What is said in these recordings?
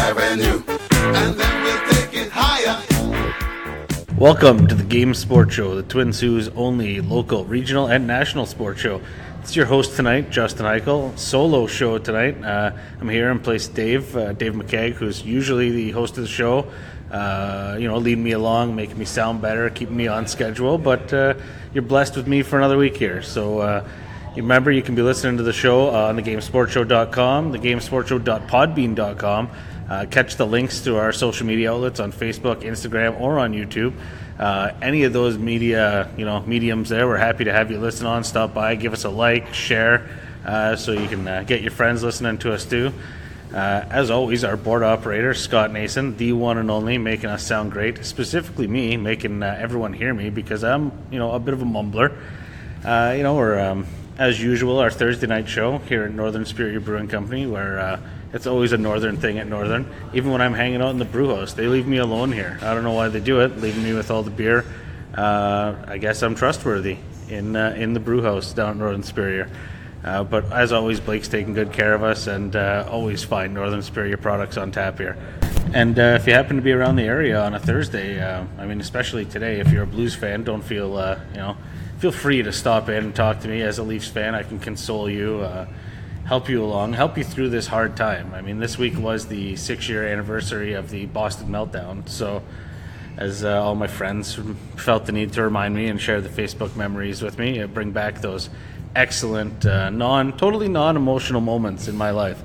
Avenue, and then we'll take it higher. Welcome to the Game Sports Show, the Twin Sault's only local, regional, and national sports show. It's your host tonight, Justin Hykel. Solo show tonight. I'm here in place of Dave McKeag, who's usually the host of the show. Leading me along, making me sound better, keeping me on schedule. But you're blessed with me for another week here. So remember, you can be listening to the show on thegamesportshow.com, thegamesportshow.podbean.com. Catch the links to our social media outlets on Facebook, Instagram, or on YouTube. Any of those mediums there, we're happy to have you listen on. Stop by, give us a like, share, so you can get your friends listening to us too. As always, our board operator, Scott Nason, the one and only, making us sound great. Specifically me, making everyone hear me because I'm, a bit of a mumbler. We're, as usual, our Thursday night show here at Northern Superior Brewing Company, where it's always a northern thing at Northern. Even when I'm hanging out in the brew house, they leave me alone here. I don't know why they do it, leaving me with all the beer. I guess I'm trustworthy in the brew house down at Northern Superior. But as always, Blake's taking good care of us, and always find Northern Superior products on tap here. And if you happen to be around the area on a Thursday, especially today, if you're a Blues fan, don't feel free to stop in and talk to me. As a Leafs fan, I can console you, help you along, help you through this hard time. This week was the 6-year anniversary of the Boston meltdown, so as all my friends felt the need to remind me and share the Facebook memories with me, bring back those excellent, totally non-emotional moments in my life.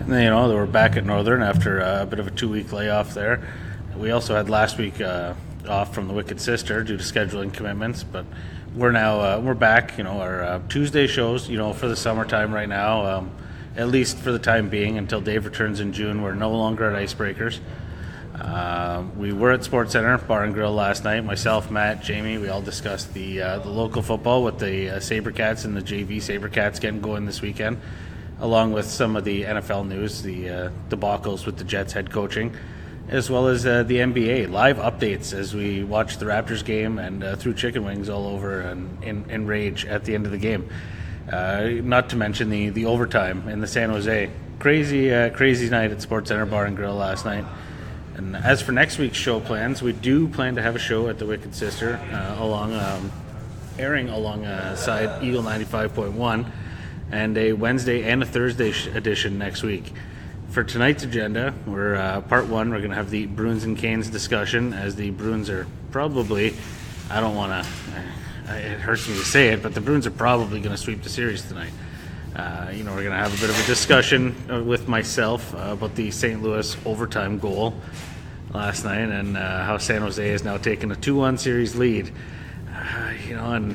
And then, they were back at Northern after a bit of a 2-week layoff there. We also had last week off from the Wicked Sister due to scheduling commitments, but we're back. Our Tuesday shows, for the summertime right now, at least for the time being, until Dave returns in June. We're no longer at Icebreakers. We were at Sports Center Bar and Grill last night. Myself, Matt, Jamie, we all discussed the local football with the Sabercats and the JV Sabercats getting going this weekend, along with some of the NFL news, the debacles with the Jets head coaching, as well as the NBA live updates as we watch the Raptors game and threw chicken wings all over and in rage at the end of the game. Not to mention the overtime in the San Jose. Crazy night at Sports Center Bar and Grill last night. And as for next week's show plans, we do plan to have a show at the Wicked Sister, airing alongside Eagle 95.1, and a Wednesday and a Thursday edition next week. For tonight's agenda, we're part one. We're going to have the Bruins and Canes discussion, as the Bruins are probably, I don't want to, it hurts me to say it, but the Bruins are probably going to sweep the series tonight. We're going to have a bit of a discussion with myself about the St. Louis overtime goal last night and how San Jose is now taking a 2-1 series lead. And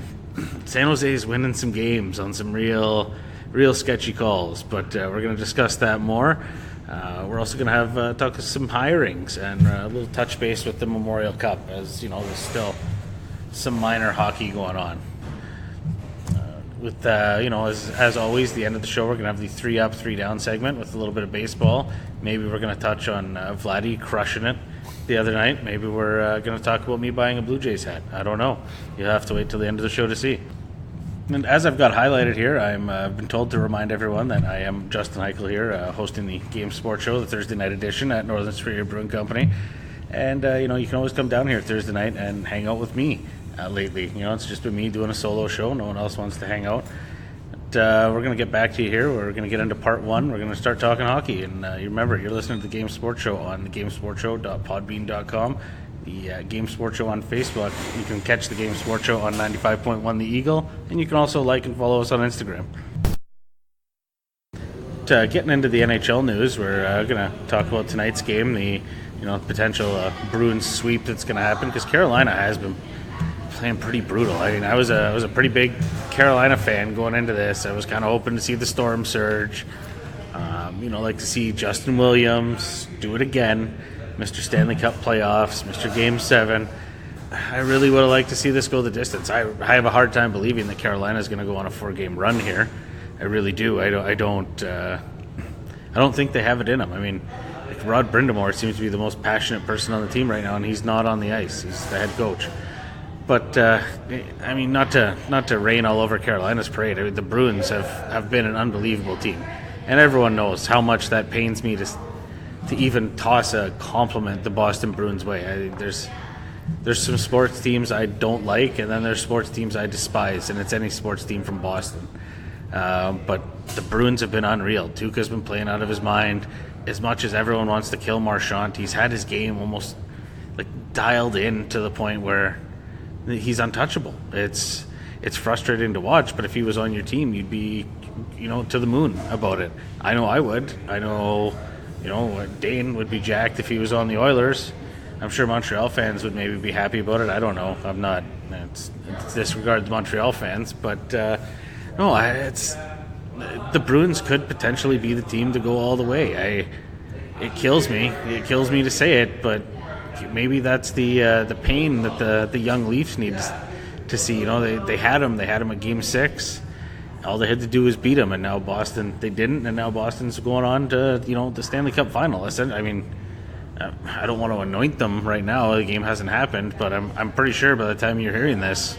San Jose is winning some games on some real sketchy calls, but we're going to discuss that more. We're also going to have talk some hirings and a little touch base with the Memorial Cup, as there's still some minor hockey going on. With as always, the end of the show, we're going to have the 3 up, 3 down segment with a little bit of baseball. Maybe we're going to touch on Vladdy crushing it the other night. Maybe we're going to talk about me buying a Blue Jays hat. I don't know. You'll have to wait till the end of the show to see. And as I've got highlighted here, I've been told to remind everyone that I am Justin Hykel here, hosting the Game Sports Show, the Thursday night edition at Northern Superior Brewing Company. And, you can always come down here Thursday night and hang out with me lately. It's just been me doing a solo show. No one else wants to hang out. But, we're going to get back to you here. We're going to get into part one. We're going to start talking hockey. And you remember, you're listening to the Game Sports Show on thegamesportshow.podbean.com. The Game Sports Show on Facebook. You can catch the Game Sports Show on 95.1 The Eagle, and you can also like and follow us on Instagram. Getting into the NHL news, we're going to talk about tonight's game, the potential Bruins sweep that's going to happen, because Carolina has been playing pretty brutal. I was a pretty big Carolina fan going into this. I was kind of hoping to see the Storm surge, like to see Justin Williams do it again. Mr. Stanley Cup playoffs, Mr. Game 7. I really would have liked to see this go the distance. I have a hard time believing that Carolina is going to go on a 4-game run here. I really do. I don't think they have it in them. Rod Brindamore seems to be the most passionate person on the team right now, and he's not on the ice. He's the head coach. But not to rain all over Carolina's parade. The Bruins have been an unbelievable team, and everyone knows how much that pains me to to even toss a compliment the Boston Bruins way. I think there's some sports teams I don't like, and then there's sports teams I despise, and it's any sports team from Boston. But the Bruins have been unreal. Tuukka's been playing out of his mind. As much as everyone wants to kill Marchand, he's had his game almost like dialed in to the point where he's untouchable. It's frustrating to watch, but if he was on your team, you'd be, to the moon about it. I know I would. I know, Dane would be jacked if he was on the Oilers. I'm sure Montreal fans would maybe be happy about it. I don't know. I'm not. It's disregard the Montreal fans, but no, it's the Bruins could potentially be the team to go all the way. It kills me. It kills me to say it, but maybe that's the pain that the young Leafs need to see. They had him. They had him at Game 6. All they had to do was beat him, and now Boston, they didn't, and now Boston's going on to the Stanley Cup final. I mean, I don't want to anoint them right now. The game hasn't happened, but I'm pretty sure by the time you're hearing this,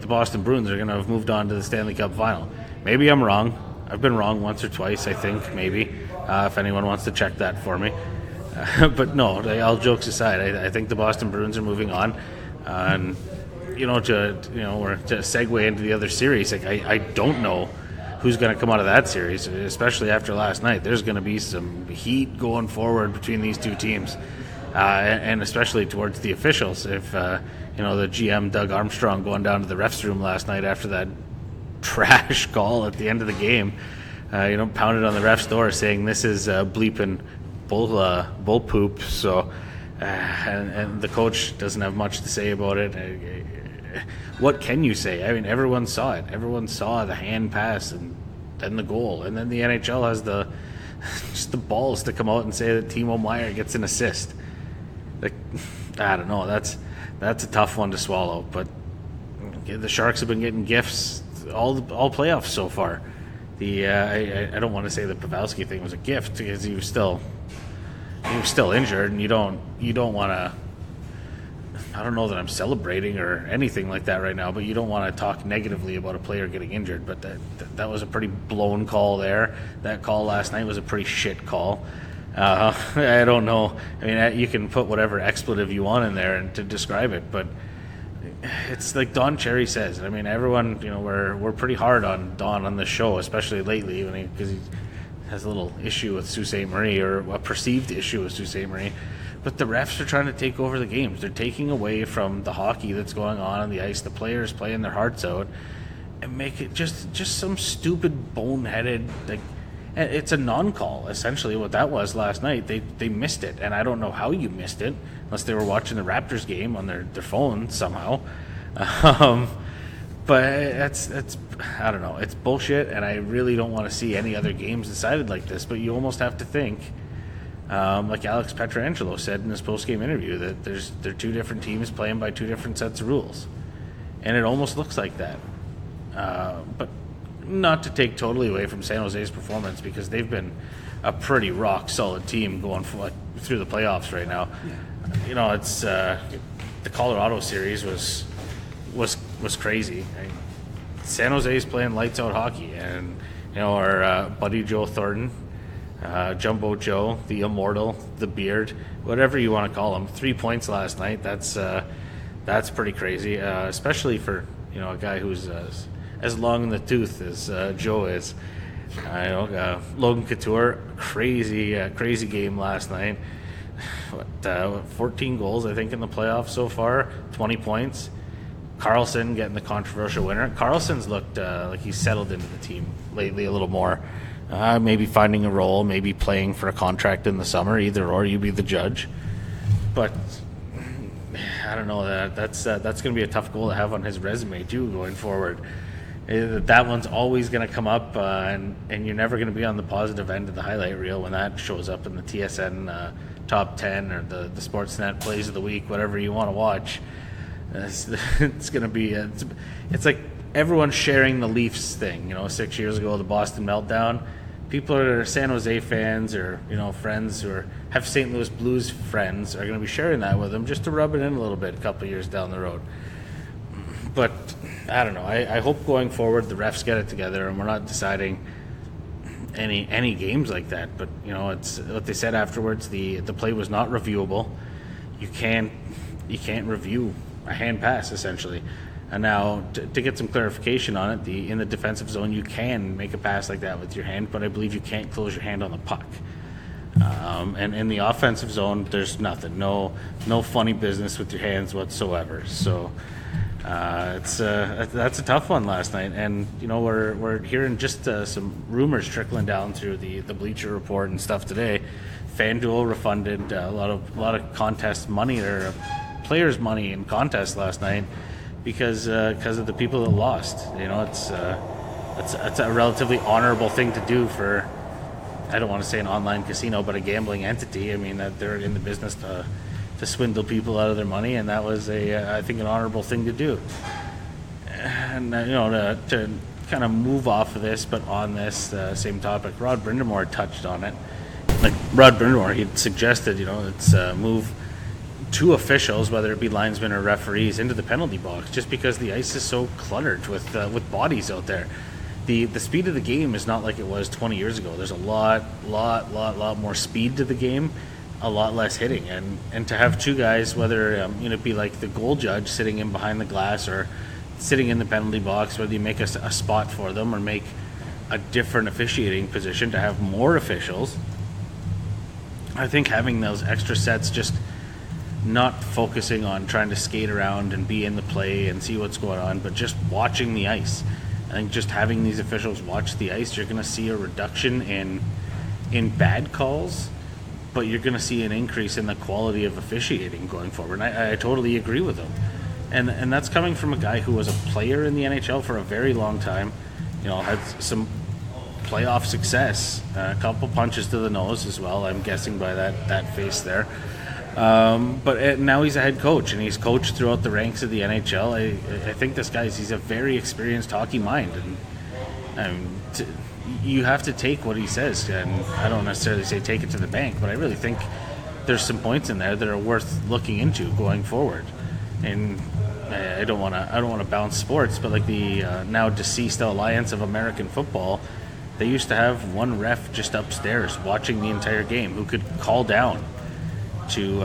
the Boston Bruins are going to have moved on to the Stanley Cup final. Maybe I'm wrong. I've been wrong once or twice, I think, maybe, if anyone wants to check that for me. But no, all jokes aside, I think the Boston Bruins are moving on. And, to segue into the other series, I don't know who's going to come out of that series, especially after last night. There's going to be some heat going forward between these two teams, and especially towards the officials. If, the GM, Doug Armstrong, going down to the refs room last night after that trash call at the end of the game, pounded on the ref's door saying this is bleeping bull poop. So, and the coach doesn't have much to say about it. What can you say? I mean, everyone saw it. Everyone saw the hand pass and then the goal, and then the NHL has just the balls to come out and say that Timo Meier gets an assist. I don't know. That's a tough one to swallow. But the Sharks have been getting gifts all playoffs so far. I don't want to say the Pavelski thing was a gift because he was still injured, and you don't want to. I don't know that I'm celebrating or anything like that right now, but you don't want to talk negatively about a player getting injured. But that was a pretty blown call there. That call last night was a pretty shit call. I don't know. I mean, you can put whatever expletive you want in there to describe it, but it's like Don Cherry says. I mean, everyone, we're pretty hard on Don on this show, especially lately, because he has a little issue with Sault Ste. Marie, or a perceived issue with Sault Ste. Marie. But the refs are trying to take over the games. They're taking away from the hockey that's going on the ice, the players playing their hearts out, and make it just some stupid, boneheaded, and it's a non-call, essentially, what that was last night. They missed it, and I don't know how you missed it, unless they were watching the Raptors game on their phone somehow. But it's I don't know. It's bullshit, and I really don't want to see any other games decided like this, but you almost have to think, like Alex Pietrangelo said in his post-game interview, that they're two different teams playing by two different sets of rules. And it almost looks like that. But not to take totally away from San Jose's performance, because they've been a pretty rock-solid team going through the playoffs right now. Yeah. It's the Colorado series was crazy. San Jose's playing lights-out hockey, and our buddy Joe Thornton, Jumbo Joe, the Immortal, the Beard, whatever you want to call him, 3 points last night. That's pretty crazy, especially for a guy who's as long in the tooth as Joe is. Logan Couture, crazy game last night. 14 goals, I think, in the playoffs so far, 20 points. Carlson getting the controversial winner. Carlson's looked like he's settled into the team lately a little more. Maybe finding a role, maybe playing for a contract in the summer, either or, you be the judge. But I don't know, that's going to be a tough goal to have on his resume too going forward. That one's always going to come up, and you're never going to be on the positive end of the highlight reel when that shows up in the TSN top 10 or the Sportsnet plays of the week, whatever you want to watch. It's going to be it's like everyone's sharing the Leafs thing. 6 years ago, the Boston meltdown. People that are San Jose fans or friends who have St. Louis Blues friends are going to be sharing that with them just to rub it in a little bit a couple of years down the road. But I don't know. I hope going forward the refs get it together and we're not deciding any games like that. But it's what they said afterwards. The play was not reviewable. You can't review a hand pass essentially. And now to get some clarification on it, in the defensive zone you can make a pass like that with your hand, but I believe you can't close your hand on the puck. And in the offensive zone, there's nothing, no funny business with your hands whatsoever. So that's a tough one last night, and we're hearing just some rumors trickling down through the Bleacher Report and stuff today. FanDuel refunded a lot of contest money or players' money in contests last night because of the people that lost. It's a relatively honorable thing to do for, I don't want to say an online casino, but a gambling entity. I mean, that they're in the business to swindle people out of their money, and that was I think an honorable thing to do. And to kind of move off of this, but on this same topic, Rod Brindamore touched on it. Like Rod Brindamore, he suggested it's move 2 officials, whether it be linesmen or referees, into the penalty box, just because the ice is so cluttered with bodies out there. The speed of the game is not like it was 20 years ago. There's a lot more speed to the game, a lot less hitting, and to have 2 guys, whether it be like the goal judge sitting in behind the glass or sitting in the penalty box, whether you make a spot for them or make a different officiating position to have more officials. I think having those extra sets, just not focusing on trying to skate around and be in the play and see what's going on, but just watching the ice. I think just having these officials watch the ice, you're going to see a reduction in bad calls, but you're going to see an increase in the quality of officiating going forward. And I totally agree with him. And that's coming from a guy who was a player in the NHL for a very long time, had some playoff success, a couple punches to the nose as well, I'm guessing by that face there. But now he's a head coach, and he's coached throughout the ranks of the NHL. I think this he's a very experienced hockey mind, and you have to take what he says. And I don't necessarily say take it to the bank, but I really think there's some points in there that are worth looking into going forward. And I don't want to bounce sports, but like the now deceased Alliance of American Football, they used to have one ref just upstairs watching the entire game who could call down to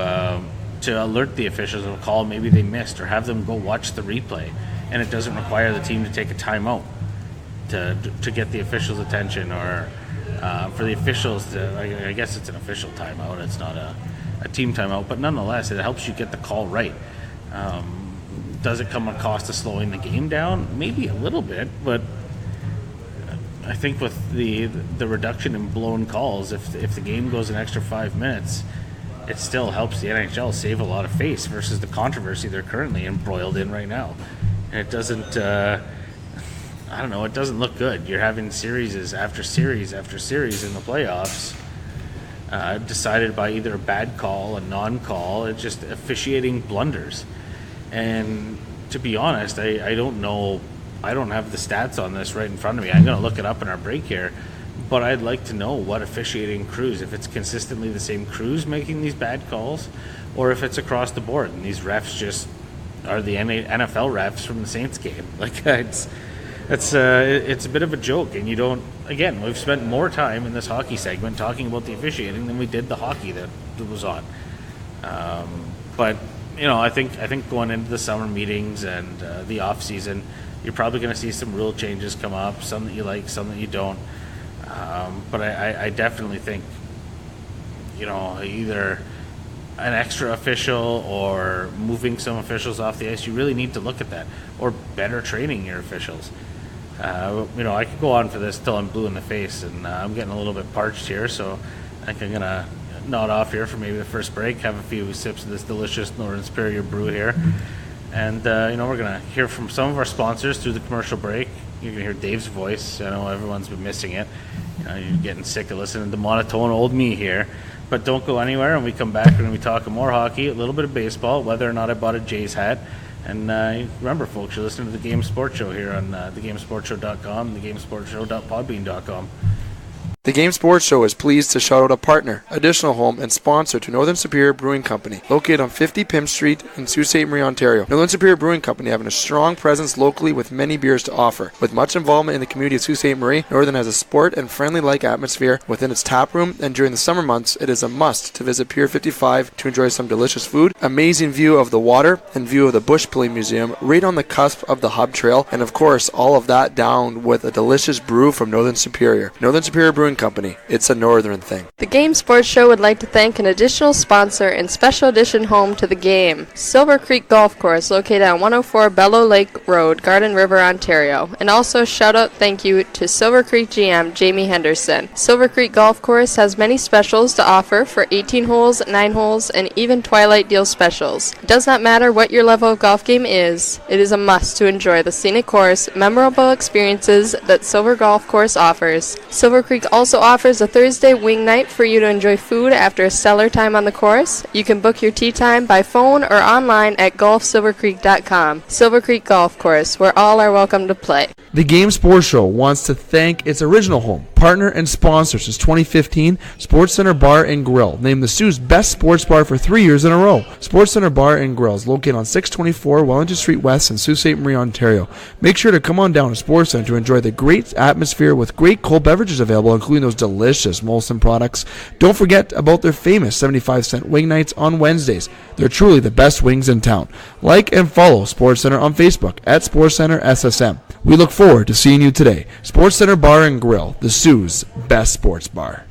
alert the officials of a call maybe they missed, or have them go watch the replay, and it doesn't require the team to take a timeout to get the officials' attention, or for the officials to, I guess it's an official timeout, it's not a team timeout, but nonetheless it helps you get the call right. Does it come at cost of slowing the game down? Maybe a little bit, but I think with the reduction in blown calls, if the game goes an extra 5 minutes, it still helps the NHL save a lot of face versus the controversy they're currently embroiled in right now. And it doesn't, it doesn't look good. You're having series after series after series in the playoffs decided by either a bad call, a non-call, it's just officiating blunders. And to be honest, I don't know, I don't have the stats on this right in front of me. I'm going to look it up in our break here. But I'd like to know what officiating crews, if it's consistently the same crews making these bad calls, or if it's across the board and these refs just are the NFL refs from the Saints game. Like it's a bit of a joke, and you don't. Again, we've spent more time in this hockey segment talking about the officiating than we did the hockey that was on. But I think going into the summer meetings and the off season, you're probably going to see some rule changes come up, some that you like, some that you don't. But I definitely think, either an extra official or moving some officials off the ice, you really need to look at that, or better training your officials. I could go on for this till I'm blue in the face, and I'm getting a little bit parched here, so I think I'm going to nod off here for maybe the first break, have a few sips of this delicious Northern Superior brew here. And, we're going to hear from some of our sponsors through the commercial break. You're going to hear Dave's voice. I know everyone's been missing it. You're getting sick of listening to monotone old me here. But don't go anywhere. When we come back, we're going to be talking more hockey, a little bit of baseball, whether or not I bought a Jays hat. And remember, folks, you're listening to the Game Sports Show here on thegamesportshow.com, thegamesportshow.podbean.com. The Game Sports Show is pleased to shout out a partner, additional home, and sponsor to Northern Superior Brewing Company, located on 50 Pym Street in Sault Ste. Marie, Ontario. Northern Superior Brewing Company having a strong presence locally with many beers to offer. With much involvement in the community of Sault Ste. Marie, Northern has a sport and friendly-like atmosphere within its tap room, and during the summer months, it is a must to visit Pier 55 to enjoy some delicious food, amazing view of the water, and view of the Bush Pilling Museum right on the cusp of the Hub Trail, and of course, all of that down with a delicious brew from Northern Superior. Northern Superior Brewing Company. It's a Northern thing. The Game Sports Show would like to thank an additional sponsor and special edition home to the game, Silver Creek Golf Course, located on 104 Bellow Lake Road, Garden River, Ontario. And also shout out thank you to Silver Creek GM Jamie Henderson. Silver Creek Golf Course has many specials to offer for 18 holes, 9 holes, and even Twilight Deal specials. It does not matter what your level of golf game is, it is a must to enjoy the scenic course, memorable experiences that Silver Golf Course offers. Silver Creek also offers a Thursday wing night for you to enjoy food after a stellar time on the course. You can book your tee time by phone or online at golfsilvercreek.com. Silver Creek Golf Course, where all are welcome to play. The Game Sports Show wants to thank its original home, partner, and sponsor since 2015, Sports Center Bar and Grill, named the Sioux's best sports bar for 3 years in a row. Sports Center Bar and Grill is located on 624 Wellington Street West in Sault Ste. Marie, Ontario. Make sure to come on down to Sports Center to enjoy the great atmosphere with great cold beverages available, including those delicious Molson products. Don't forget about their famous 75-cent wing nights on Wednesdays. They're truly the best wings in town. Like and follow Sports Center on Facebook at Sports Center SSM. We look forward to seeing you today. Sports Center Bar and Grill, the Sioux's best sports bar.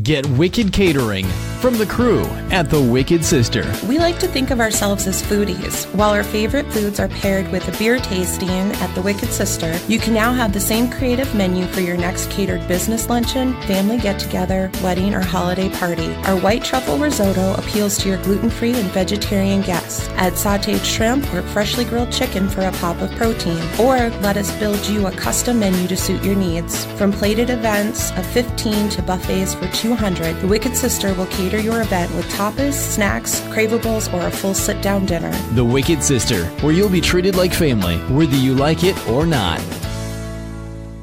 Get Wicked Catering from the crew at the Wicked Sister. We like to think of ourselves as foodies. While our favorite foods are paired with a beer tasting at the Wicked Sister, you can now have the same creative menu for your next catered business luncheon, family get-together, wedding, or holiday party. Our white truffle risotto appeals to your gluten-free and vegetarian guests. Add sautéed shrimp or freshly grilled chicken for a pop of protein. Or let us build you a custom menu to suit your needs. From plated events of 15 to buffets for 200, the Wicked Sister will cater your event with tapas, snacks, cravables, or a full sit-down dinner. The Wicked Sister, where you'll be treated like family, whether you like it or not.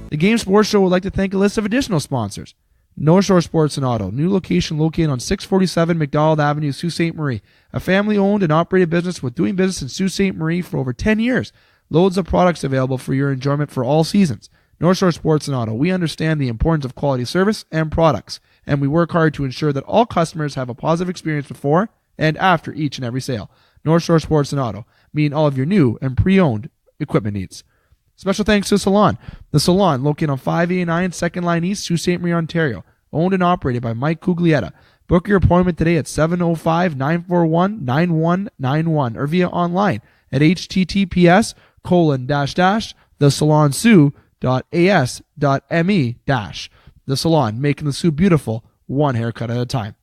The Game Sports Show would like to thank a list of additional sponsors. North Shore Sports and Auto, new location located on 647 McDonald Avenue, Sault Ste. Marie. A family-owned and operated business with doing business in Sault Ste. Marie for over 10 years. Loads of products available for your enjoyment for all seasons. North Shore Sports and Auto, we understand the importance of quality service and products, and we work hard to ensure that all customers have a positive experience before and after each and every sale. North Shore Sports and Auto, meeting all of your new and pre-owned equipment needs. Special thanks to Salon. The Salon, located on 589 2nd Line East, Sault Ste. Marie, Ontario. Owned and operated by Mike Cuglietta. Book your appointment today at 705-941-9191 or via online at https://thesalonsioux.as.me-. The Salon, making the Sioux beautiful, one haircut at a time.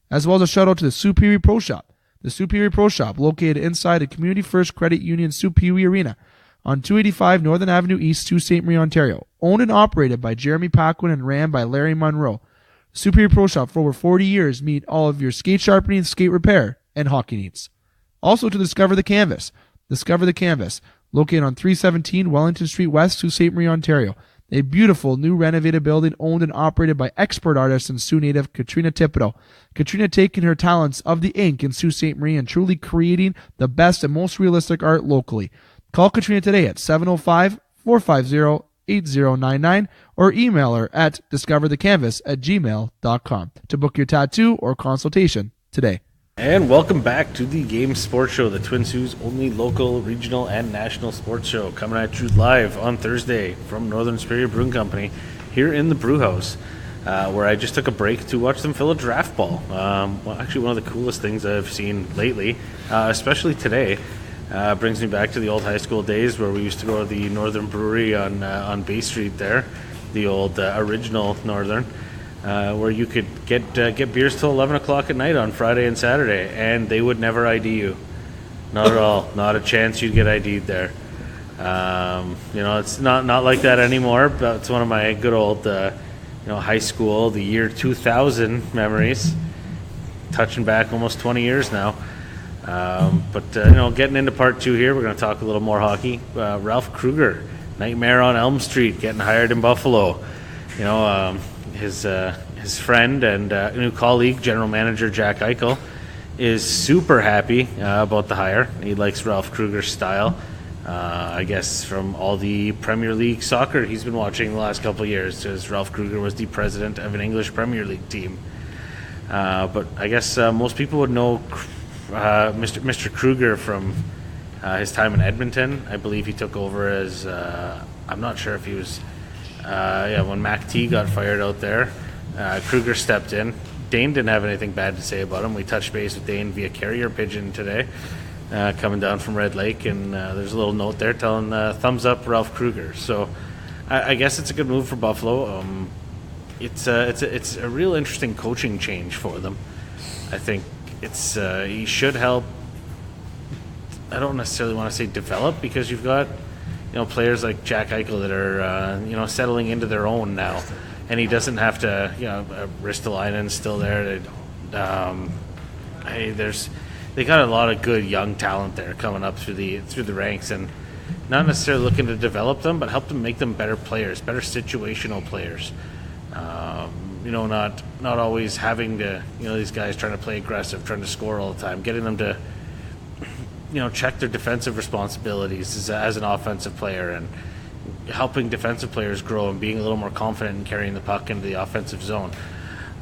As well as a shout out to the Superior Pro Shop. The Superior Pro Shop, located inside the Community First Credit Union Superior Arena on 285 Northern Avenue East, Sault Ste. Marie, Ontario. Owned and operated by Jeremy Paquin and ran by Larry Monroe. Superior Pro Shop, for over 40 years, meet all of your skate sharpening, skate repair, and hockey needs. Also to Discover the Canvas. Discover the Canvas, located on 317 Wellington Street West, Sault Ste. Marie, Ontario. A beautiful new renovated building owned and operated by expert artist and Sioux native Katrina Thibodeau. Katrina taking her talents of the ink in Sault Ste. Marie and truly creating the best and most realistic art locally. Call Katrina today at 705-450-8099 or email her at discoverthecanvas@gmail.com to book your tattoo or consultation today. And welcome back to the Game Sports Show, the Twin Sault's only local, regional, and national sports show, coming at you live on Thursday from Northern Superior Brewing Company here in the brew house, where I just took a break to watch them fill a draft ball. Well, actually, one of the coolest things I've seen lately, especially today, brings me back to the old high school days where we used to go to the Northern Brewery on Bay Street there, the old original Northern. Where you could get beers till 11 o'clock at night on Friday and Saturday, and they would never ID you. Not at all. Not a chance you'd get ID'd there. It's not like that anymore, but it's one of my good old, high school, the year 2000 memories. Touching back almost 20 years now. Getting into part two here, we're going to talk a little more hockey. Ralph Kruger, Nightmare on Elm Street, getting hired in Buffalo. his friend and new colleague, general manager Jack Hykel, is super happy about the hire. He likes Ralph Kruger's style. I guess from all the Premier League soccer he's been watching the last couple of years, because Ralph Kruger was the president of an English Premier League team. But I guess most people would know Mr. Kruger from his time in Edmonton. I believe he took over as, I'm not sure if he was, when Mac T got fired out there, Kruger stepped in. Dane didn't have anything bad to say about him. We touched base with Dane via carrier pigeon today, coming down from Red Lake, and there's a little note there telling thumbs up Ralph Kruger. So I guess it's a good move for Buffalo. It's a real interesting coaching change for them. I think he should help. I don't necessarily want to say develop, because you've got players like Jack Hykel that are settling into their own now, and he doesn't have to. Ristolainen's still there. They got a lot of good young talent there coming up through the ranks, and not necessarily looking to develop them, but help them make them better players, better situational players. Not always having to, these guys trying to play aggressive, trying to score all the time, getting them to, check their defensive responsibilities as an offensive player, and helping defensive players grow and being a little more confident in carrying the puck into the offensive zone.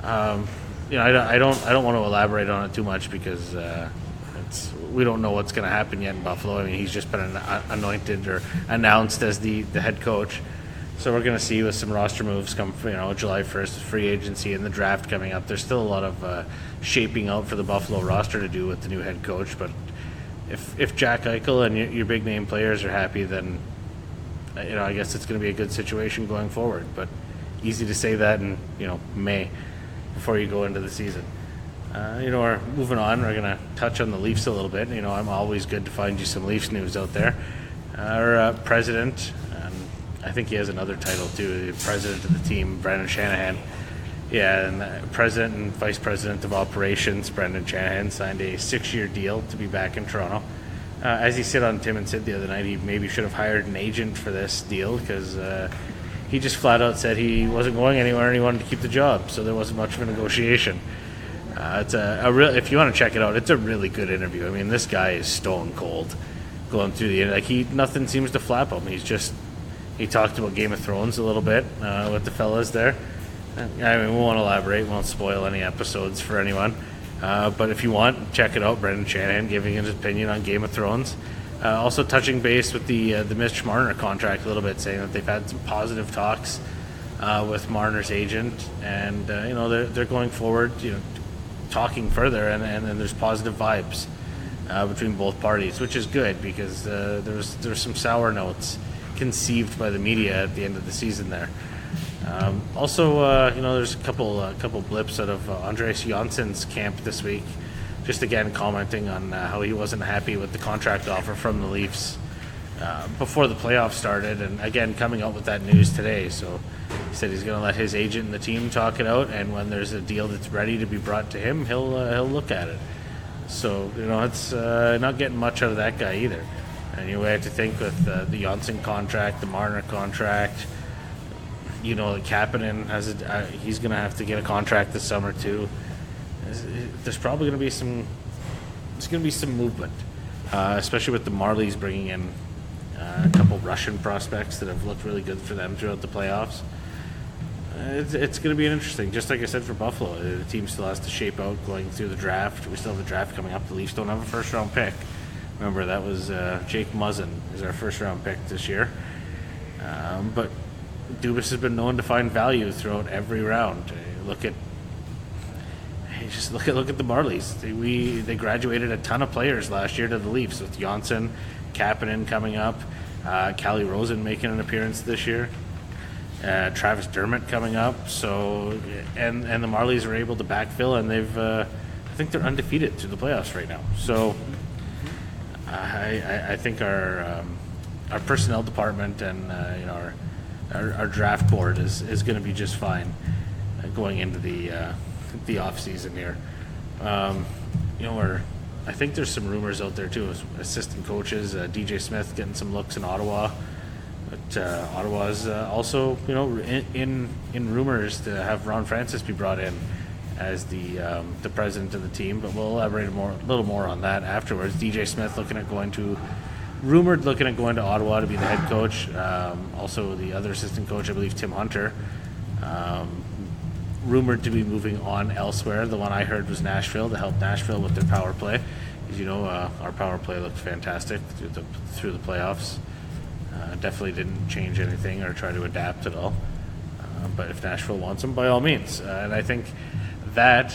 I don't want to elaborate on it too much, because we don't know what's going to happen yet in Buffalo. I mean, he's just been anointed or announced as the head coach. So we're going to see with some roster moves come, July 1st, free agency and the draft coming up. There's still a lot of shaping out for the Buffalo roster to do with the new head coach. But if Jack Hykel and your big name players are happy, then I guess it's going to be a good situation going forward. But easy to say that in May before you go into the season. We're moving on. We're going to touch on the Leafs a little bit. I'm always good to find you some Leafs news out there. Our president, I think he has another title too, the president of the team, Brendan Shanahan. Yeah, and president and vice president of operations, Brendan Shanahan, signed a 6-year deal to be back in Toronto. As he said on Tim and Sid the other night, he maybe should have hired an agent for this deal, because he just flat out said he wasn't going anywhere and he wanted to keep the job, so there wasn't much of a negotiation. It's if you want to check it out, it's a really good interview. I mean, this guy is stone cold going through nothing seems to flap him. He talked about Game of Thrones a little bit with the fellas there. I mean, we won't elaborate, we won't spoil any episodes for anyone. But if you want, check it out. Brendan Shanahan giving his opinion on Game of Thrones. Also touching base with the Mitch Marner contract a little bit, saying that they've had some positive talks with Marner's agent, and they're going forward, talking further, and there's positive vibes between both parties, which is good, because there's some sour notes conceived by the media at the end of the season there. There's a couple blips out of Andreas Janssen's camp this week, just again commenting on how he wasn't happy with the contract offer from the Leafs before the playoffs started, and again coming out with that news today. So he said he's going to let his agent and the team talk it out, and when there's a deal that's ready to be brought to him, he'll look at it. So it's not getting much out of that guy either. And you have to think with the Janssen contract, the Marner contract, the Kapanen he's going to have to get a contract this summer too. There's probably going to be some movement, especially with the Marlies bringing in a couple Russian prospects that have looked really good for them throughout the playoffs. It's going to be interesting. Just like I said for Buffalo, the team still has to shape out going through the draft. We still have the draft coming up. The Leafs don't have a first-round pick. Remember, that was Jake Muzzin is our first-round pick this year. But Dubas has been known to find value throughout every round. Look at the Marlies. They graduated a ton of players last year to the Leafs, with Janssen, Kapanen coming up, Calle Rosen making an appearance this year, Travis Dermott coming up. So and the Marlies were able to backfill, and they've I think they're undefeated through the playoffs right now. So I think our personnel department and our draft board is going to be just fine going into the off season here. I think there's some rumors out there too, assistant coaches, DJ Smith getting some looks in Ottawa. But Ottawa's also, in rumors to have Ron Francis be brought in as the president of the team. But we'll elaborate a little more on that afterwards. DJ Smith rumored looking at going to Ottawa to be the head coach. Also, the other assistant coach, I believe, Tim Hunter, rumored to be moving on elsewhere. The one I heard was Nashville, to help Nashville with their power play. As you know, our power play looked fantastic through the playoffs. Definitely didn't change anything or try to adapt at all. But if Nashville wants them, by all means. And I think that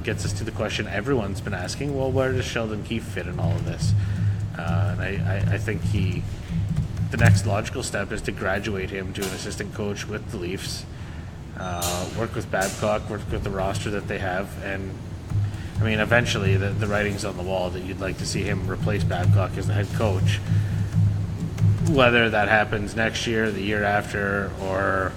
gets us to the question everyone's been asking, well, where does Sheldon Keefe fit in all of this? And I think the next logical step is to graduate him to an assistant coach with the Leafs, work with Babcock, work with the roster that they have, and I mean, eventually the writing's on the wall that you'd like to see him replace Babcock as the head coach. Whether that happens next year, the year after, or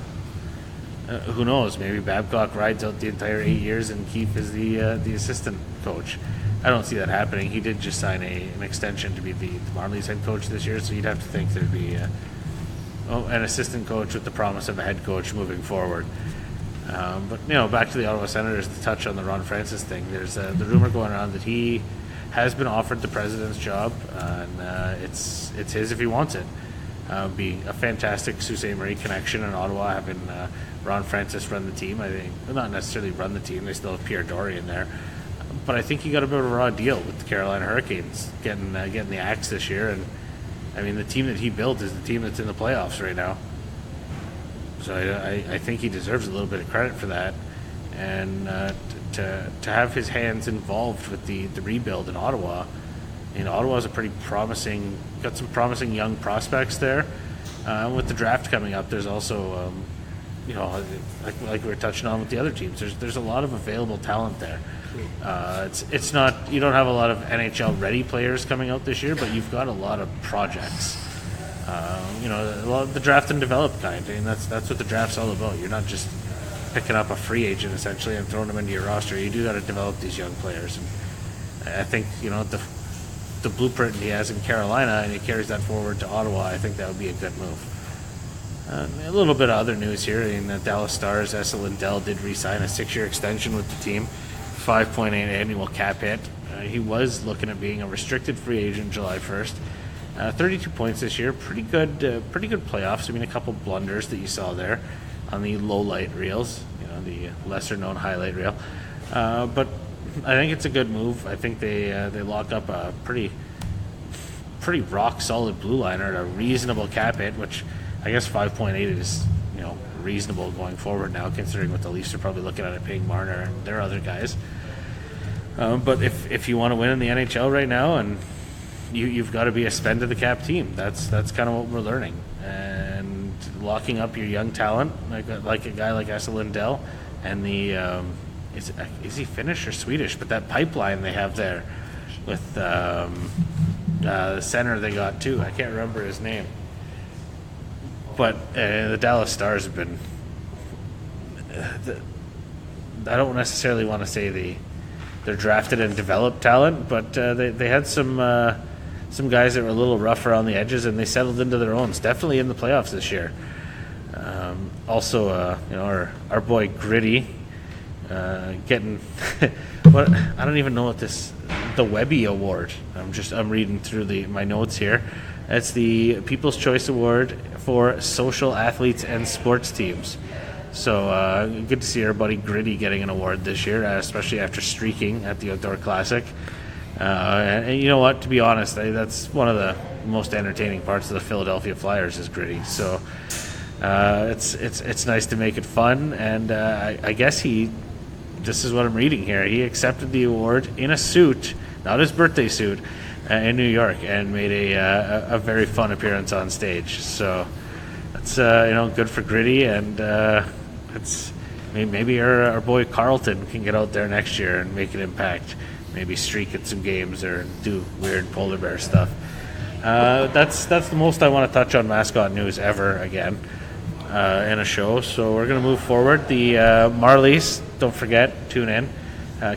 who knows, maybe Babcock rides out the entire 8 years and Keefe is the assistant coach. I don't see that happening. He did just sign an extension to be the Marlies head coach this year, so you'd have to think there'd be an assistant coach with the promise of a head coach moving forward. But back to the Ottawa Senators, to touch on the Ron Francis thing, there's the rumor going around that he has been offered the president's job, and it's his if he wants it. Being a fantastic Sault Ste. Marie connection in Ottawa, having Ron Francis run the team. I think, well, not necessarily run the team, they still have Pierre Dory in there. But I think he got a bit of a raw deal with the Carolina Hurricanes getting the axe this year. And I mean, the team that he built is the team that's in the playoffs right now. So I think he deserves a little bit of credit for that. And to have his hands involved with the rebuild in Ottawa, Ottawa's a pretty promising, got some promising young prospects there. With the draft coming up, there's also, like we were touching on with the other teams, there's a lot of available talent there. It's not, you don't have a lot of NHL ready players coming out this year, but you've got a lot of projects. A lot of the draft and develop kind. I mean, that's what the draft's all about. You're not just picking up a free agent essentially and throwing them into your roster. You do got to develop these young players, and I think the blueprint he has in Carolina, and he carries that forward to Ottawa. I think that would be a good move. A little bit of other news here. In the Dallas Stars, Esa Lindell did re-sign a 6-year extension with the team, 5.8 annual cap hit. He was looking at being a restricted free agent July 1st. 32 points this year, pretty good playoffs. I mean, a couple blunders that you saw there on the low light reels, the lesser known highlight reel. But I think it's a good move. I think they lock up a pretty rock solid blue liner at a reasonable cap hit, which I guess 5.8 is reasonable going forward now, considering what the Leafs are probably looking at it paying Marner and their other guys. But if you want to win in the NHL right now, and you've got to be a spend of the cap team. That's kind of what we're learning, and locking up your young talent like a guy like Esa Lindell, and the is he Finnish or Swedish? But that pipeline they have there with the center they got too. I can't remember his name. But the Dallas Stars have been. I don't necessarily want to say they're drafted and developed talent, but they had some guys that were a little rough around the edges, and they settled into their own. It's definitely in the playoffs this year. Also, our boy Gritty getting what I don't even know what the Webby Award. I'm reading through my notes here. It's the People's Choice Award for social athletes and sports teams. So good to see our buddy Gritty getting an award this year, especially after streaking at the Outdoor Classic. And you know what? To be honest, that's one of the most entertaining parts of the Philadelphia Flyers is Gritty. So it's nice to make it fun, and I guess this is what I'm reading here. He accepted the award in a suit, not his birthday suit, in New York, and made a very fun appearance on stage. So that's good for Gritty, and it's maybe our boy Carlton can get out there next year and make an impact. Maybe streak at some games or do weird polar bear stuff. That's the most I want to touch on mascot news ever again in a show. So we're going to move forward. The Marlies, don't forget, tune in.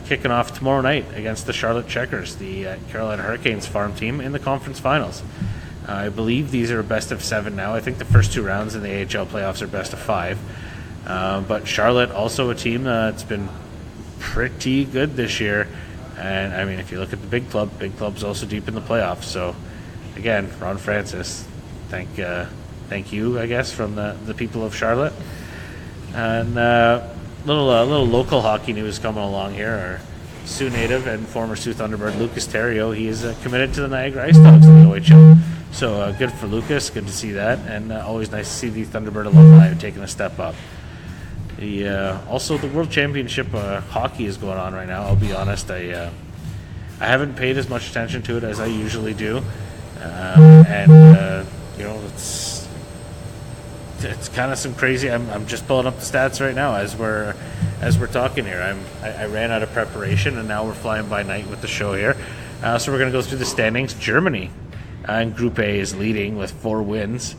Kicking off tomorrow night against the Charlotte Checkers, the Carolina Hurricanes farm team in the conference finals. I believe these are best of 7 now. I think the first 2 rounds in the AHL playoffs are best of 5. But Charlotte, also a team that's been pretty good this year. And, I mean, if you look at the big club's also deep in the playoffs. So, again, Ron Francis, thank you, I guess, from the people of Charlotte. And little local hockey news coming along here. Our Sioux native and former Soo Thunderbird Lucas Theriault, he is committed to the Niagara Ice Dogs in the OHL. So good for Lucas, good to see that, and always nice to see the Thunderbird alumni taking a step up. Also, the World Championship hockey is going on right now. I'll be honest, I haven't paid as much attention to it as I usually do, it's kind of some crazy. I'm just pulling up the stats right now as we're talking here. I ran out of preparation, and now we're flying by night with the show here. So we're going to go through the standings. Germany in Group A is leading with 4 wins.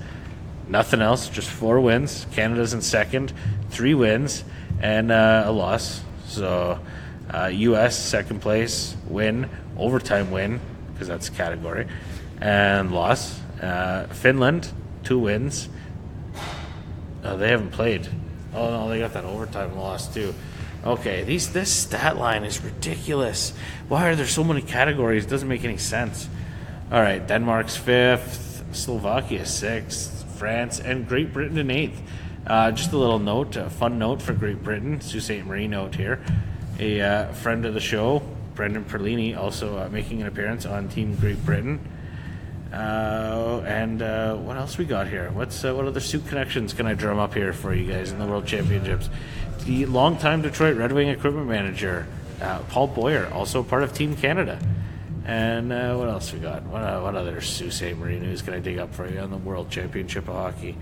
Nothing else, just 4 wins. Canada's in second, 3 wins, and a loss. So U.S. second place, win, overtime win, because that's a category, and loss. Finland, 2 wins. Oh, they haven't played. Oh, no, they got that overtime loss, too. Okay, this stat line is ridiculous. Why are there so many categories? It doesn't make any sense. All right, Denmark's 5th, Slovakia 6th, France, and Great Britain in 8th. Just a little note, a fun note for Great Britain, Sault Ste. Marie note here. A friend of the show, Brendan Perlini, also making an appearance on Team Great Britain. And what else we got here? What other Sioux connections can I drum up here for you guys in the World Championships? The longtime Detroit Red Wing equipment manager, Paul Boyer, also part of Team Canada. And what else we got? What other Sault Ste. Marie news can I dig up for you on the World Championship of Hockey?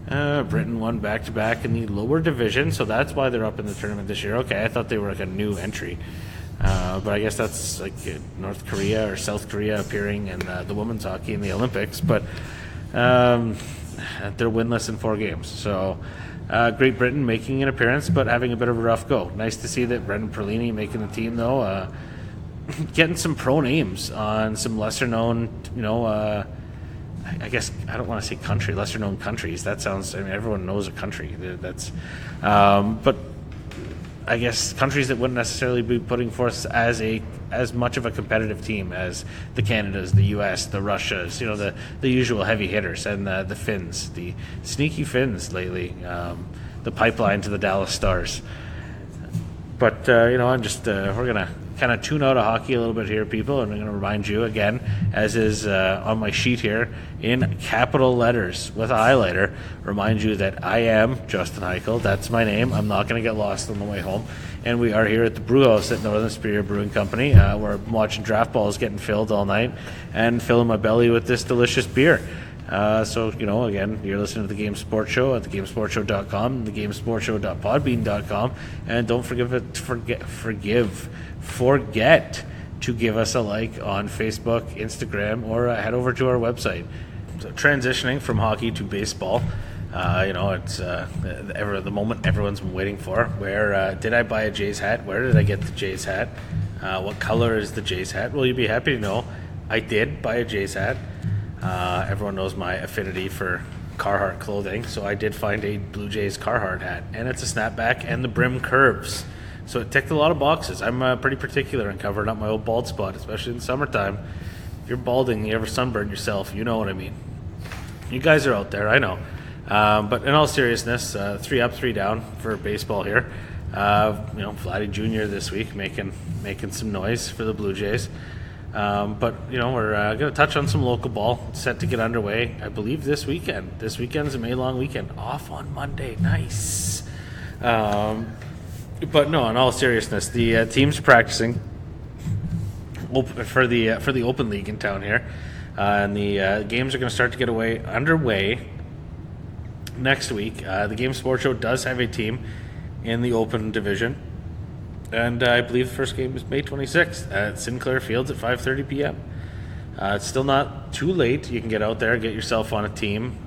Britain won back-to-back in the lower division, so that's why they're up in the tournament this year. Okay, I thought they were like a new entry. But I guess that's like North Korea or South Korea appearing in the women's hockey in the Olympics. But they're winless in 4 games. So Great Britain making an appearance, but having a bit of a rough go. Nice to see that Brendan Perlini making the team, though. Getting some pro names on some lesser-known, I guess I don't want to say country, lesser-known countries. That sounds, everyone knows a country. That's, but I guess countries that wouldn't necessarily be putting forth as much of a competitive team as the Canadas, the U.S., the Russias, the usual heavy hitters, and the Finns, the sneaky Finns lately, the pipeline to the Dallas Stars. But I'm just we're gonna kind of tune out of hockey a little bit here, people, and I'm gonna remind you again, as is on my sheet here in capital letters with a highlighter, remind you that I am Justin Hykel. That's my name. I'm not gonna get lost on the way home. And we are here at the brew house at Northern Superior Brewing Company. We're watching draft balls getting filled all night and filling my belly with this delicious beer. So, again, you're listening to the Game Sports Show at thegamesportshow.com, thegamesportshow.podbean.com, and don't forget to give us a like on Facebook, Instagram, or head over to our website. So, transitioning from hockey to baseball, it's the moment everyone's been waiting for. Where did I buy a Jays hat? Where did I get the Jays hat? What color is the Jays hat? Well, you'd be happy to know I did buy a Jays hat. Everyone knows my affinity for Carhartt clothing, so I did find a Blue Jays Carhartt hat, and it's a snapback, and the brim curves, so it ticked a lot of boxes. I'm pretty particular in covering up my old bald spot, especially in the summertime. If you're balding, you ever sunburn yourself, you know what I mean. You guys are out there, I know. But in all seriousness, 3 up, 3 down for baseball here. Vlad Jr. this week making some noise for the Blue Jays. But we're going to touch on some local ball. It's set to get underway, I believe, this weekend. This weekend's a May long weekend, off on Monday. Nice. But no, in all seriousness, the teams are practicing for the Open League in town here, and the games are going to start to get underway next week. The Game Sports Show does have a team in the Open Division. And I believe the first game is May 26th at Sinclair Fields at 5:30 p.m. It's still not too late. You can get out there, get yourself on a team,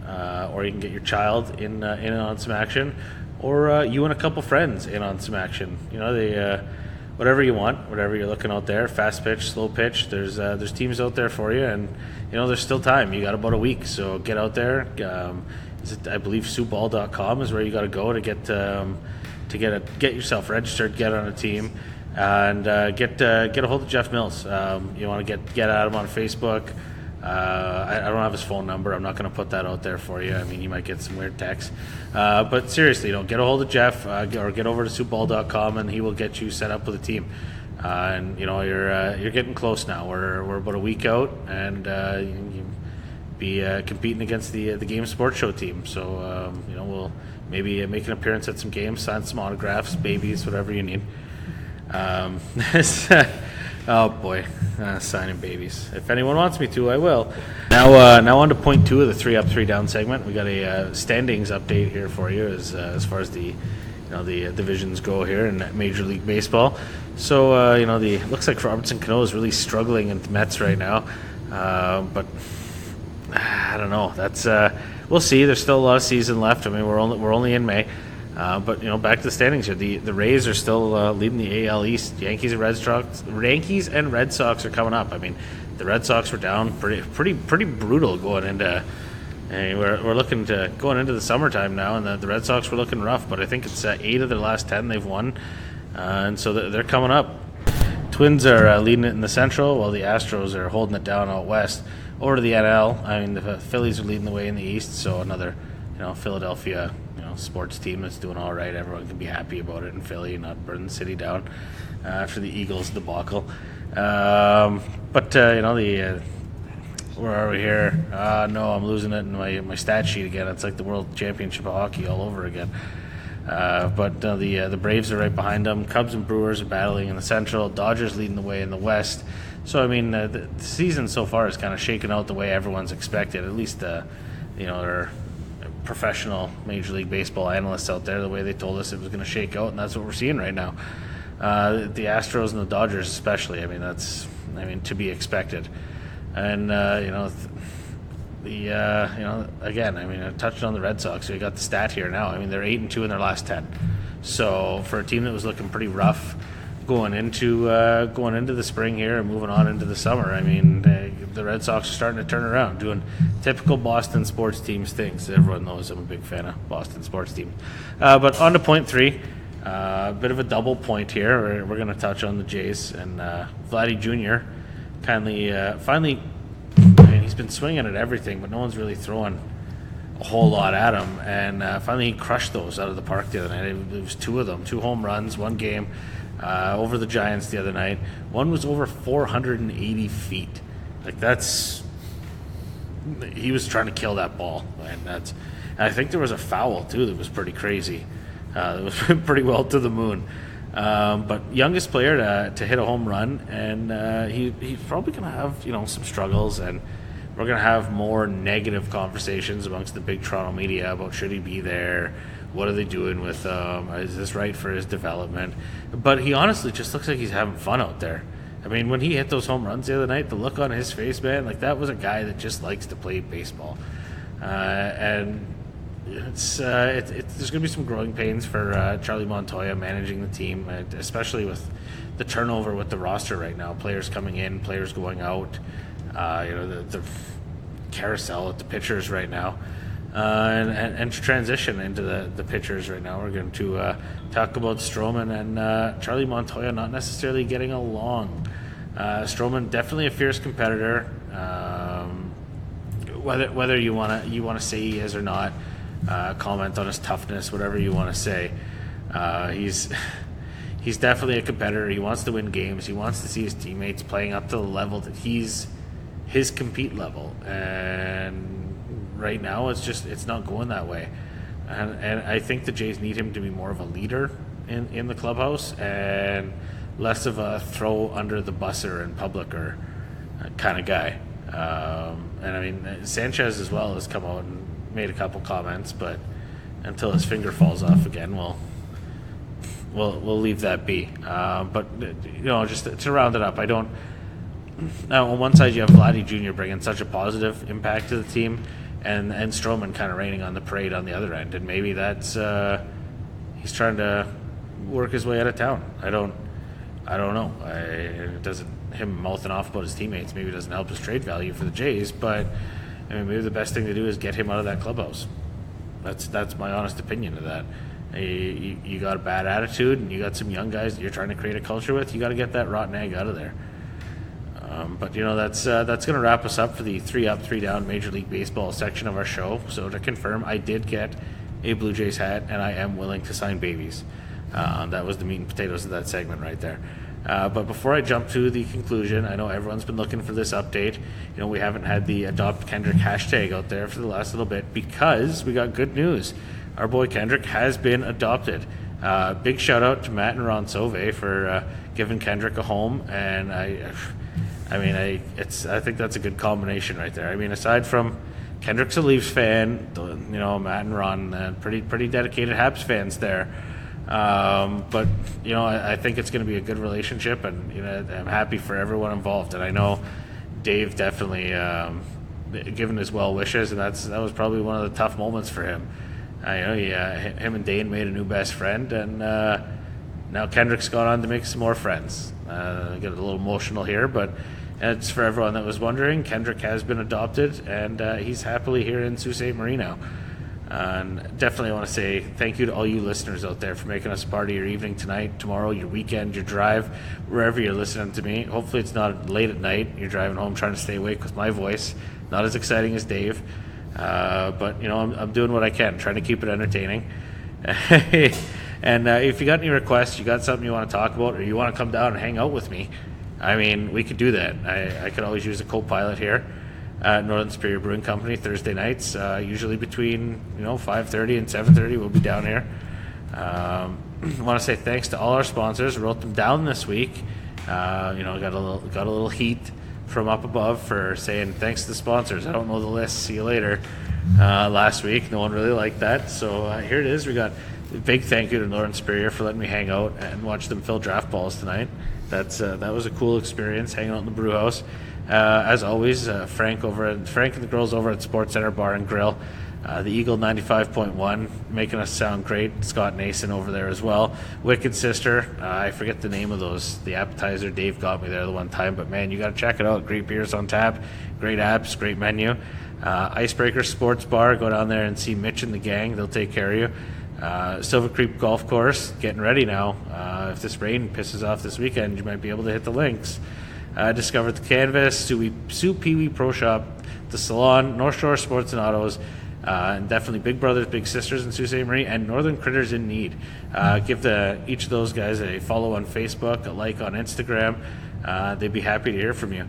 or you can get your child in on some action, or you and a couple friends in on some action. whatever you want, whatever you're looking out there, fast pitch, slow pitch, there's teams out there for you, and there's still time. You got about a week, so get out there. I believe soupball.com is where you got to go to get yourself registered, get on a team, and get a hold of Jeff Mills. You want to get at him on Facebook. I don't have his phone number. I'm not going to put that out there for you. I mean, you might get some weird texts. But seriously, get a hold of Jeff or get over to soupball.com, and he will get you set up with a team. And you're getting close now. We're about a week out, and you be competing against the Game Sports Show team. So we'll maybe make an appearance at some games, sign some autographs, babies, whatever you need. Oh boy, signing babies. If anyone wants me to, I will. Now on to point 2 of the 3 up, 3 down segment. We got a standings update here for you as far as the divisions go here in Major League Baseball. So looks like Robertson Cano is really struggling in the Mets right now, but I don't know. That's we'll see. There's still a lot of season left. I mean, we're only in May. But back to the standings here. The Rays are still leading the AL East. Yankees and Red Sox are coming up. I mean, the Red Sox were down pretty brutal going into. We're looking to going into the summertime now, and the Red Sox were looking rough. But I think it's 8 of their last 10 they've won, and so they're coming up. Twins are leading it in the Central, while the Astros are holding it down out west. Over to the NL. I mean, the Phillies are leading the way in the East, so another Philadelphia sports team that's doing all right. Everyone can be happy about it in Philly, not burn the city down after the Eagles debacle. But where are we here? No, I'm losing it in my stat sheet again. It's like the World Championship of Hockey all over again. But the Braves are right behind them. Cubs and Brewers are battling in the Central. Dodgers leading the way in the West. So I mean, the season so far is kind of shaken out the way everyone's expected. At least there are professional Major League Baseball analysts out there, the way they told us it was going to shake out, and that's what we're seeing right now. The Astros and the Dodgers especially, I mean, that's to be expected. And again, I mean, I touched on the Red Sox, so you got the stat here now. I mean, they're 8-2 in their last 10. So for a team that was looking pretty rough going into the spring here and moving on into the summer, I mean, the Red Sox are starting to turn around, doing typical Boston sports teams things. Everyone knows I'm a big fan of Boston sports teams. But on to point 3, a bit of a double point here. We're going to touch on the Jays and Vlad Jr. Finally, I mean, he's been swinging at everything, but no one's really throwing a whole lot at him. And finally, he crushed those out of the park the other night. It was 2 of them, 2 home runs, 1 game. Over the Giants the other night. One was over 480 feet. He was trying to kill that ball, and I think there was a foul too that was pretty crazy. It was pretty well to the moon. But youngest player to hit a home run, and he's probably going to have some struggles, and we're going to have more negative conversations amongst the big Toronto media about should he be there. What are they doing with him? Is this right for his development? But he honestly just looks like he's having fun out there. I mean, when he hit those home runs the other night, the look on his face, man, that was a guy that just likes to play baseball. And there's going to be some growing pains for Charlie Montoya managing the team, especially with the turnover with the roster right now. Players coming in, players going out. The carousel at the pitchers right now. And to transition into the pitchers right now, we're going to talk about Stroman and Charlie Montoya not necessarily getting along. Stroman definitely a fierce competitor. Whether you want to say he is or not, comment on his toughness, whatever you want to say. He's definitely a competitor. He wants to win games. He wants to see his teammates playing up to the level that he's his compete level, and right now it's not going that way, and I think the Jays need him to be more of a leader in the clubhouse and less of a throw under the busser in public or kind of guy. And I mean, Sanchez as well has come out and made a couple comments, but until his finger falls off again, we'll leave that be. But just to round it up, now on one side you have Vlad Jr. bringing such a positive impact to the team, and Stroman kind of raining on the parade on the other end, and maybe that's he's trying to work his way out of town. I don't know. It doesn't, him mouthing off about his teammates maybe doesn't help his trade value for the Jays, but I mean, maybe the best thing to do is get him out of that clubhouse. That's my honest opinion of that. You got a bad attitude, and you got some young guys that you're trying to create a culture with. You got to get that rotten egg out of there. But that's going to wrap us up for the 3 Up, 3 Down Major League Baseball section of our show. So to confirm, I did get a Blue Jays hat, and I am willing to sign babies. That was the meat and potatoes of that segment right there. But before I jump to the conclusion, I know everyone's been looking for this update. We haven't had the Adopt Kendrick hashtag out there for the last little bit because we got good news. Our boy Kendrick has been adopted. Big shout out to Matt and Ron Sauvé for giving Kendrick a home, and I think that's a good combination right there. I mean, aside from Kendrick's a Leafs fan, Matt and Ron, pretty dedicated Habs fans there. But I think it's going to be a good relationship, and I'm happy for everyone involved. And I know Dave definitely given his well wishes, and that was probably one of the tough moments for him. Him and Dane made a new best friend, and now Kendrick's gone on to make some more friends. I get a little emotional here, but it's for everyone that was wondering. Kendrick has been adopted, and he's happily here in Sault Ste. Marie now. And definitely want to say thank you to all you listeners out there for making us a part of your evening tonight, tomorrow, your weekend, your drive, wherever you're listening to me. Hopefully it's not late at night. You're driving home trying to stay awake with my voice. Not as exciting as Dave. But I'm doing what I can, trying to keep it entertaining. And if you got any requests, you got something you want to talk about, or you want to come down and hang out with me, I mean, we could do that. I could always use a co-pilot here at Northern Superior Brewing Company Thursday nights, usually between 5:30 and 7:30. We'll be down here. I want to say thanks to all our sponsors. Wrote them down this week. Got a little heat from up above for saying thanks to the sponsors. I don't know the list. See you later. Last week, no one really liked that. So here it is. We got a big thank you to Northern Superior for letting me hang out and watch them fill draft balls tonight. That was a cool experience, hanging out in the brew house. As always, Frank and the girls over at Sports Center Bar and Grill, the Eagle 95.1, making us sound great. Scott Nason over there as well. Wicked Sister, I forget the name of those. The appetizer, Dave got me there the one time, but man, you got to check it out. Great beers on tap, great apps, great menu. Icebreaker Sports Bar, go down there and see Mitch and the gang. They'll take care of you. Silver Creek Golf Course, getting ready now. If this rain pisses off this weekend, you might be able to hit the links. Discovered the Canvas, Soo Pee Wee Pro Shop, the Salon, North Shore Sports and Autos, and definitely Big Brothers, Big Sisters in Sault Ste. Marie, and Northern Critters in Need. Give each of those guys a follow on Facebook, a like on Instagram. They'd be happy to hear from you.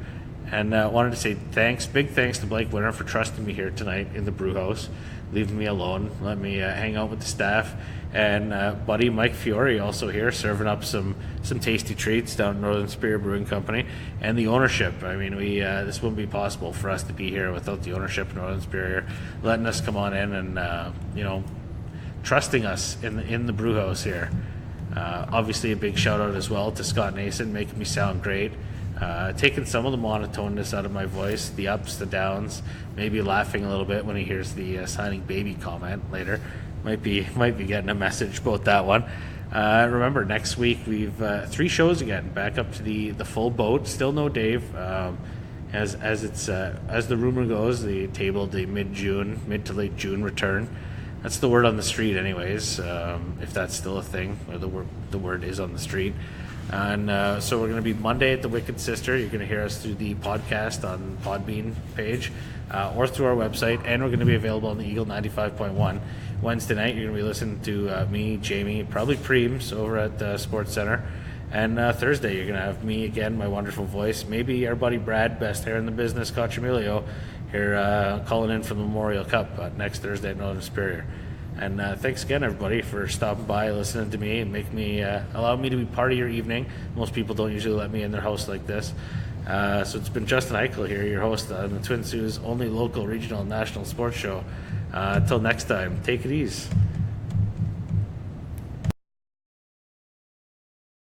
And wanted to say big thanks to Blake Winter for trusting me here tonight in the brew house, leaving me alone, let me hang out with the staff. And buddy Mike Fiore also here, serving up some tasty treats down at Northern Superior Brewing Company. And the ownership, I mean, this wouldn't be possible for us to be here without the ownership of Northern Superior letting us come on in and trusting us in the brew house here. Obviously a big shout out as well to Scott Nason, making me sound great. Taking some of the monotoneness out of my voice, the ups, the downs, maybe laughing a little bit when he hears the signing baby comment later. Might be getting a message about that one. Remember, next week we've 3 shows again, back up to the full boat. Still no Dave, as the rumor goes, the tabled the mid to late June return. That's the word on the street, anyways. If that's still a thing, or the word is on the street. And so we're going to be Monday at the Wicked Sister. You're going to hear us through the podcast on Podbean page or through our website. And we're going to be available on the Eagle 95.1. Wednesday night, you're going to be listening to me, Jamie, probably Preems over at the Sports Center. And Thursday, you're going to have me again, my wonderful voice. Maybe our buddy Brad, best hair in the business, Cochamilio, here calling in from the Memorial Cup next Thursday at Northern Superior. And thanks again, everybody, for stopping by, listening to me, and allow me to be part of your evening. Most people don't usually let me in their house like this. So it's been Justin Hykel here, your host on the Twin Sault's only local, regional, and national sports show. Until next time, take it easy.